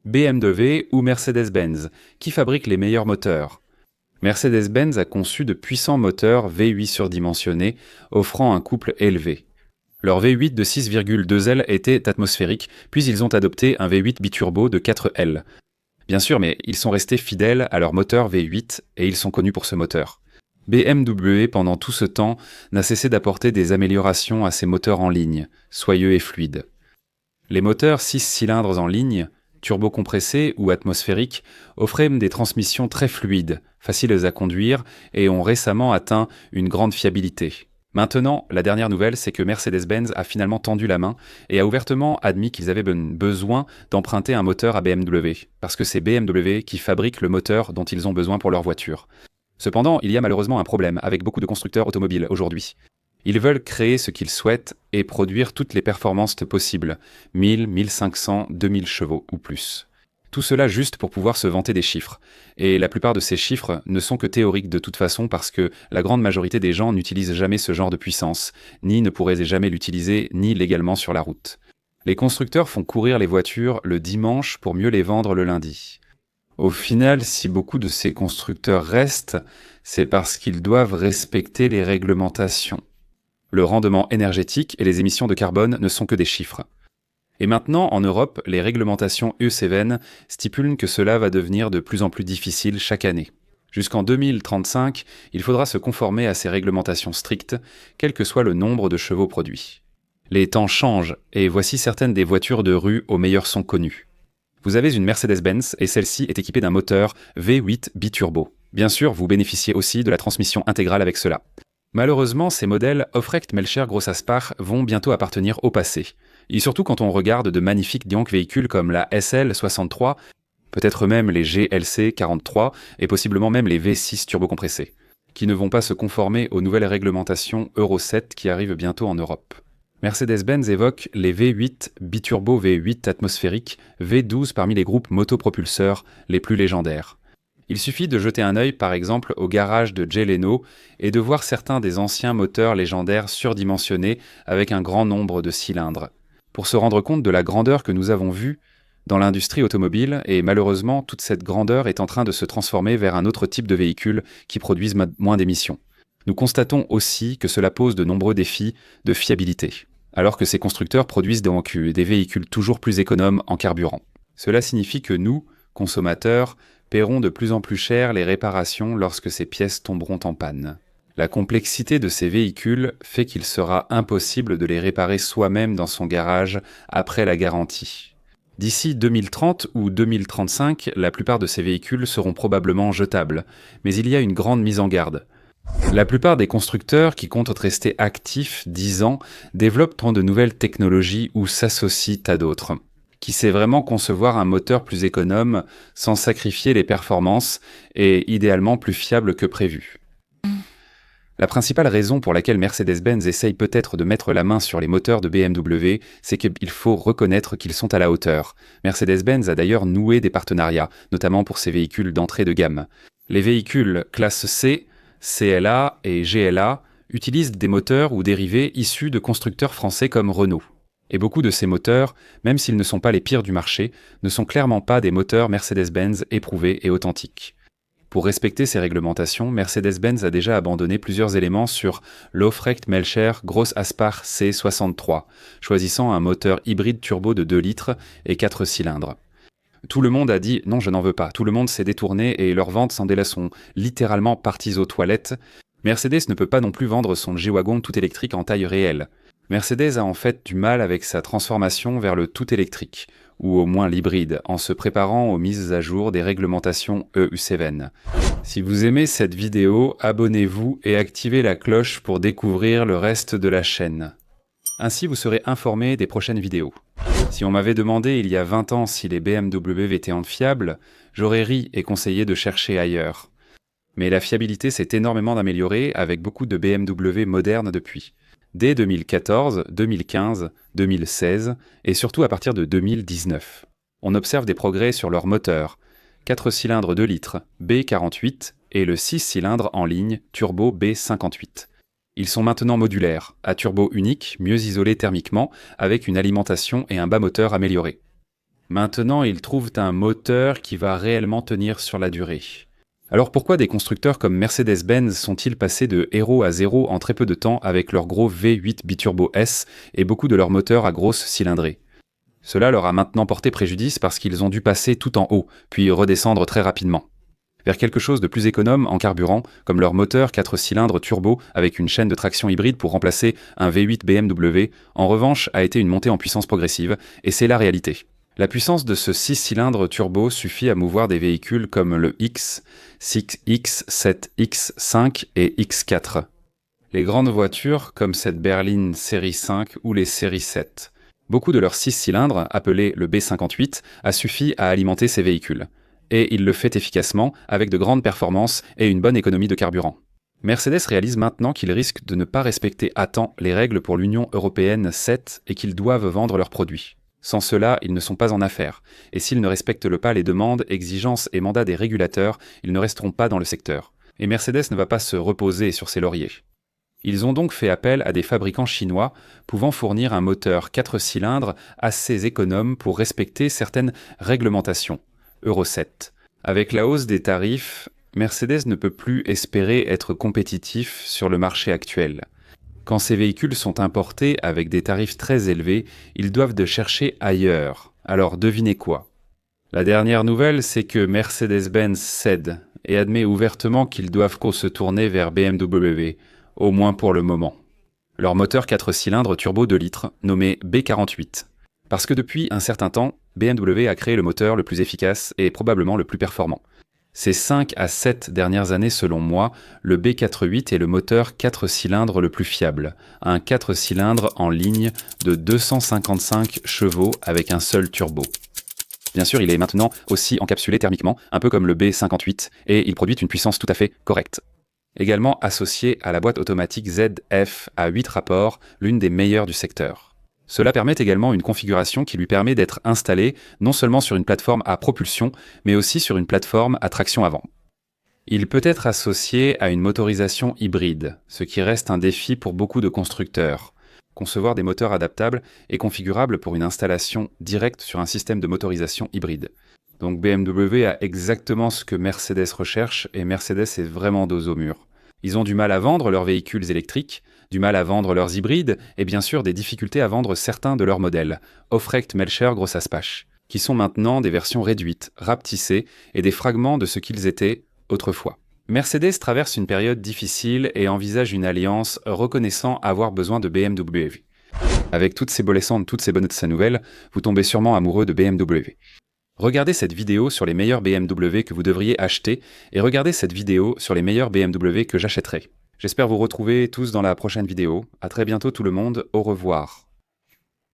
BMW ou Mercedes-Benz, qui fabrique les meilleurs moteurs. Mercedes-Benz a conçu de puissants moteurs V8 surdimensionnés, offrant un couple élevé. Leur V8 de 6,2 L était atmosphérique, puis ils ont adopté un V8 biturbo de 4 L. Bien sûr, mais ils sont restés fidèles à leur moteur V8 et ils sont connus pour ce moteur. BMW, pendant tout ce temps, n'a cessé d'apporter des améliorations à ses moteurs en ligne, soyeux et fluides. Les moteurs 6 cylindres en ligne, turbocompressés ou atmosphériques, offraient des transmissions très fluides, faciles à conduire et ont récemment atteint une grande fiabilité. Maintenant, la dernière nouvelle, c'est que Mercedes-Benz a finalement tendu la main et a ouvertement admis qu'ils avaient besoin d'emprunter un moteur à BMW, parce que c'est BMW qui fabrique le moteur dont ils ont besoin pour leur voiture. Cependant, il y a malheureusement un problème avec beaucoup de constructeurs automobiles aujourd'hui. Ils veulent créer ce qu'ils souhaitent et produire toutes les performances possibles, 1000, 1500, 2000 chevaux ou plus. Tout cela juste pour pouvoir se vanter des chiffres. Et la plupart de ces chiffres ne sont que théoriques de toute façon parce que la grande majorité des gens n'utilisent jamais ce genre de puissance, ni ne pourraient jamais l'utiliser, ni légalement sur la route. Les constructeurs font courir les voitures le dimanche pour mieux les vendre le lundi. Au final, si beaucoup de ces constructeurs restent, c'est parce qu'ils doivent respecter les réglementations. Le rendement énergétique et les émissions de carbone ne sont que des chiffres. Et maintenant, en Europe, les réglementations EU7 stipulent que cela va devenir de plus en plus difficile chaque année. Jusqu'en 2035, il faudra se conformer à ces réglementations strictes, quel que soit le nombre de chevaux produits. Les temps changent, et voici certaines des voitures de rue aux meilleurs sons connus. Vous avez une Mercedes-Benz et celle-ci est équipée d'un moteur V8 biturbo. Bien sûr, vous bénéficiez aussi de la transmission intégrale avec cela. Malheureusement, ces modèles Aufrecht Melcher Grossaspach vont bientôt appartenir au passé. Et surtout quand on regarde de magnifiques véhicules comme la SL63, peut-être même les GLC 43 et possiblement même les V6 turbocompressés, qui ne vont pas se conformer aux nouvelles réglementations Euro 7 qui arrivent bientôt en Europe. Mercedes-Benz évoque les V8 biturbo V8 atmosphériques, V12 parmi les groupes motopropulseurs les plus légendaires. Il suffit de jeter un œil par exemple au garage de Jay Leno et de voir certains des anciens moteurs légendaires surdimensionnés avec un grand nombre de cylindres, pour se rendre compte de la grandeur que nous avons vue dans l'industrie automobile, et malheureusement toute cette grandeur est en train de se transformer vers un autre type de véhicules qui produisent moins d'émissions. Nous constatons aussi que cela pose de nombreux défis de fiabilité, alors que ces constructeurs produisent donc des véhicules toujours plus économes en carburant. Cela signifie que nous, consommateurs, paieront de plus en plus cher les réparations lorsque ces pièces tomberont en panne. La complexité de ces véhicules fait qu'il sera impossible de les réparer soi-même dans son garage après la garantie. D'ici 2030 ou 2035, la plupart de ces véhicules seront probablement jetables, mais il y a une grande mise en garde. La plupart des constructeurs qui comptent rester actifs 10 ans développent de nouvelles technologies ou s'associent à d'autres, qui sait vraiment concevoir un moteur plus économe sans sacrifier les performances et idéalement plus fiable que prévu. La principale raison pour laquelle Mercedes-Benz essaye peut-être de mettre la main sur les moteurs de BMW, c'est qu'il faut reconnaître qu'ils sont à la hauteur. Mercedes-Benz a d'ailleurs noué des partenariats, notamment pour ses véhicules d'entrée de gamme. Les véhicules classe C, CLA et GLA utilisent des moteurs ou dérivés issus de constructeurs français comme Renault. Et beaucoup de ces moteurs, même s'ils ne sont pas les pires du marché, ne sont clairement pas des moteurs Mercedes-Benz éprouvés et authentiques. Pour respecter ces réglementations, Mercedes-Benz a déjà abandonné plusieurs éléments sur l'Aufrecht Melcher Grossaspach C63, choisissant un moteur hybride turbo de 2 litres et 4 cylindres. Tout le monde a dit « non, je n'en veux pas », tout le monde s'est détourné et leurs ventes sans délai sont littéralement parties aux toilettes. Mercedes ne peut pas non plus vendre son G-Wagon tout électrique en taille réelle. Mercedes a en fait du mal avec sa transformation vers le tout électrique, ou au moins l'hybride, en se préparant aux mises à jour des réglementations EU7. Si vous aimez cette vidéo, abonnez-vous et activez la cloche pour découvrir le reste de la chaîne. Ainsi vous serez informé des prochaines vidéos. Si on m'avait demandé il y a 20 ans si les BMW étaient fiables, j'aurais ri et conseillé de chercher ailleurs. Mais la fiabilité s'est énormément améliorée avec beaucoup de BMW modernes depuis. Dès 2014, 2015, 2016 et surtout à partir de 2019. On observe des progrès sur leur moteur, 4 cylindres 2 litres B48 et le 6 cylindres en ligne turbo B58. Ils sont maintenant modulaires, à turbo unique, mieux isolés thermiquement, avec une alimentation et un bas moteur améliorés. Maintenant, ils trouvent un moteur qui va réellement tenir sur la durée. Alors pourquoi des constructeurs comme Mercedes-Benz sont-ils passés de héros à zéro en très peu de temps avec leur gros V8 biturbo S et beaucoup de leurs moteurs à grosse cylindrée? Cela leur a maintenant porté préjudice parce qu'ils ont dû passer tout en haut, puis redescendre très rapidement vers quelque chose de plus économe en carburant, comme leur moteur 4 cylindres turbo avec une chaîne de traction hybride pour remplacer un V8 BMW, en revanche a été une montée en puissance progressive, et c'est la réalité. La puissance de ce 6 cylindres turbo suffit à mouvoir des véhicules comme le X, 6X, 7X, 5 et X4. Les grandes voitures comme cette berline série 5 ou les séries 7. Beaucoup de leurs 6 cylindres, appelés le B58, a suffi à alimenter ces véhicules. Et il le fait efficacement, avec de grandes performances et une bonne économie de carburant. Mercedes réalise maintenant qu'ils risquent de ne pas respecter à temps les règles pour l'Union européenne 7 et qu'ils doivent vendre leurs produits. Sans cela, ils ne sont pas en affaires, et s'ils ne respectent pas les demandes, exigences et mandats des régulateurs, ils ne resteront pas dans le secteur. Et Mercedes ne va pas se reposer sur ses lauriers. Ils ont donc fait appel à des fabricants chinois pouvant fournir un moteur 4 cylindres assez économe pour respecter certaines réglementations. Euro 7. Avec la hausse des tarifs, Mercedes ne peut plus espérer être compétitif sur le marché actuel. Quand ces véhicules sont importés avec des tarifs très élevés, ils doivent de chercher ailleurs. Alors devinez quoi? La dernière nouvelle, c'est que Mercedes-Benz cède et admet ouvertement qu'ils doivent se tourner vers BMW, au moins pour le moment. Leur moteur 4 cylindres turbo 2 litres, nommé B48. Parce que depuis un certain temps, BMW a créé le moteur le plus efficace et probablement le plus performant. Ces 5 à 7 dernières années selon moi, le B48 est le moteur 4 cylindres le plus fiable, un 4 cylindres en ligne de 255 chevaux avec un seul turbo. Bien sûr, il est maintenant aussi encapsulé thermiquement, un peu comme le B58, et il produit une puissance tout à fait correcte. Également associé à la boîte automatique ZF à 8 rapports, l'une des meilleures du secteur. Cela permet également une configuration qui lui permet d'être installé non seulement sur une plateforme à propulsion, mais aussi sur une plateforme à traction avant. Il peut être associé à une motorisation hybride, ce qui reste un défi pour beaucoup de constructeurs. Concevoir des moteurs adaptables et configurables pour une installation directe sur un système de motorisation hybride. Donc BMW a exactement ce que Mercedes recherche et Mercedes est vraiment dos au mur. Ils ont du mal à vendre leurs véhicules électriques, du mal à vendre leurs hybrides et bien sûr des difficultés à vendre certains de leurs modèles, Aufrecht, Melcher, Grossaspach, qui sont maintenant des versions réduites, rapetissées et des fragments de ce qu'ils étaient autrefois. Mercedes traverse une période difficile et envisage une alliance reconnaissant avoir besoin de BMW. Avec toutes ces blessantes, toutes ces bonnes nouvelles, vous tombez sûrement amoureux de BMW. Regardez cette vidéo sur les meilleurs BMW que vous devriez acheter et regardez cette vidéo sur les meilleurs BMW que j'achèterai. J'espère vous retrouver tous dans la prochaine vidéo. À très bientôt tout le monde, au revoir.